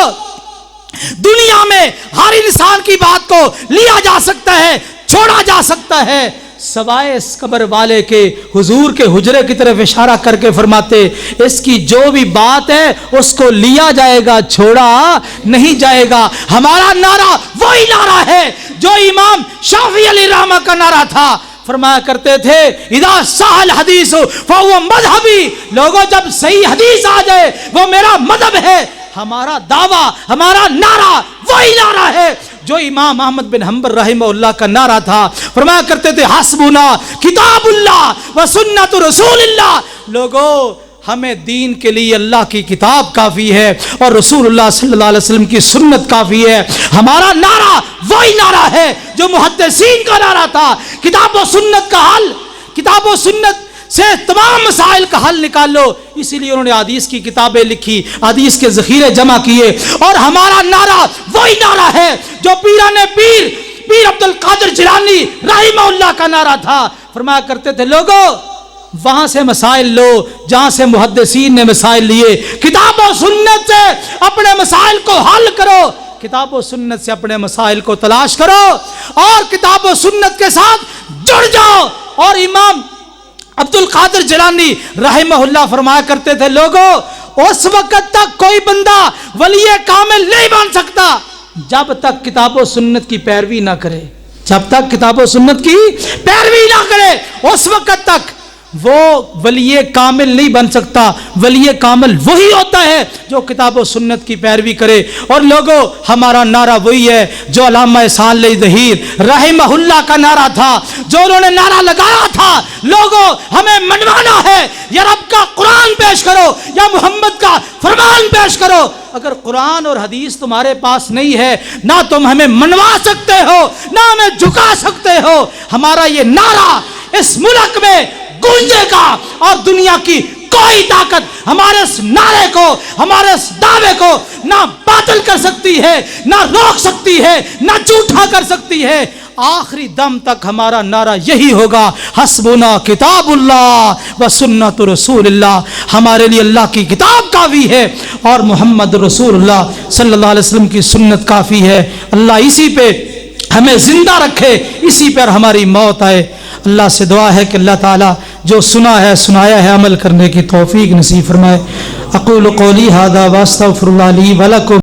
دنیا میں ہر انسان کی بات کو لیا جا سکتا ہے، چھوڑا جا سکتا ہے، سوائے اس قبر والے کے۔ حضور کے حجرے کی طرف اشارہ کر کے فرماتے اس کی جو بھی بات ہے اس کو لیا جائے گا، چھوڑا نہیں جائے گا۔ ہمارا نعرہ وہی نعرہ ہے جو امام شافعی علیہ الرحمہ کا نعرہ تھا۔ فرمایا کرتے تھے اذا صح الحدیث فهو مذہبی، لوگوں جب صحیح حدیث آ جائے وہ میرا مذہب ہے۔ ہمارا دعویٰ، ہمارا نعرہ وہی نعرہ ہے جو امام احمد بن حنبل رحمہ اللہ کا نعرہ تھا۔ فرمایا کرتے تھے حسبنا کتاب اللہ و سنت رسول اللہ، لوگوں ہمیں دین کے لیے اللہ کی کتاب کافی ہے اور رسول اللہ صلی اللہ علیہ وسلم کی سنت کافی ہے۔ ہمارا نعرہ وہی نعرہ ہے جو محدثین کا نعرہ تھا، کتاب و سنت کا حل، کتاب و سنت سے تمام مسائل کا حل نکال لو۔ اسی لیے انہوں نے حدیث کی کتابیں لکھی، حدیث کے ذخیرے جمع کیے، اور ہمارا نعرہ وہی نعرہ ہے جو پیران پیر عبد القادر جیلانی رحمہ اللہ کا نعرہ تھا۔ فرمایا کرتے تھے لوگوں وہاں سے مسائل لو جہاں سے محدثین نے مسائل لیے، کتاب و سنت سے اپنے مسائل کو حل کرو، کتاب و سنت سے اپنے مسائل کو تلاش کرو اور کتاب و سنت کے ساتھ جڑ جاؤ۔ اور امام عبد القادر جیلانی رحمہ اللہ فرمایا کرتے تھے لوگوں اس وقت تک کوئی بندہ ولی کامل نہیں بن سکتا جب تک کتاب و سنت کی پیروی نہ کرے، جب تک کتاب و سنت کی پیروی نہ کرے اس وقت تک وہ ولی کامل نہیں بن سکتا۔ ولی کامل وہی ہوتا ہے جو کتاب و سنت کی پیروی کرے۔ اور لوگوں ہمارا نعرہ وہی ہے جو علامہ احسان علی ظہیر رحمہ اللہ کا نعرہ تھا، جو انہوں نے نعرہ لگایا تھا لوگوں ہمیں منوانا ہے، یا رب کا قرآن پیش کرو یا محمد کا فرمان پیش کرو۔ اگر قرآن اور حدیث تمہارے پاس نہیں ہے نہ تم ہمیں منوا سکتے ہو نہ ہمیں جھکا سکتے ہو۔ ہمارا یہ نعرہ اس ملک میں گونجے گا اور دنیا کی کوئی طاقت ہمارے اس نعرے کو، ہمارے اس دعوے کو نہ باطل کر سکتی ہے، نہ روک سکتی ہے، نہ جھوٹا کر سکتی ہے۔ آخری دم تک ہمارا نعرہ یہی ہوگا حسبنا کتاب اللہ و سنت رسول اللہ، ہمارے لیے اللہ کی کتاب کافی ہے اور محمد رسول اللہ صلی اللہ علیہ وسلم کی سنت کافی ہے۔ اللہ اسی پہ ہمیں زندہ رکھے، اسی پر ہماری موت آئے۔ اللہ سے دعا ہے کہ اللہ تعالیٰ جو سنا ہے سنایا ہے عمل کرنے کی توفیق نصیب فرمائے۔ اقول قولی ھذا واستغفر اللہ لی ولکم۔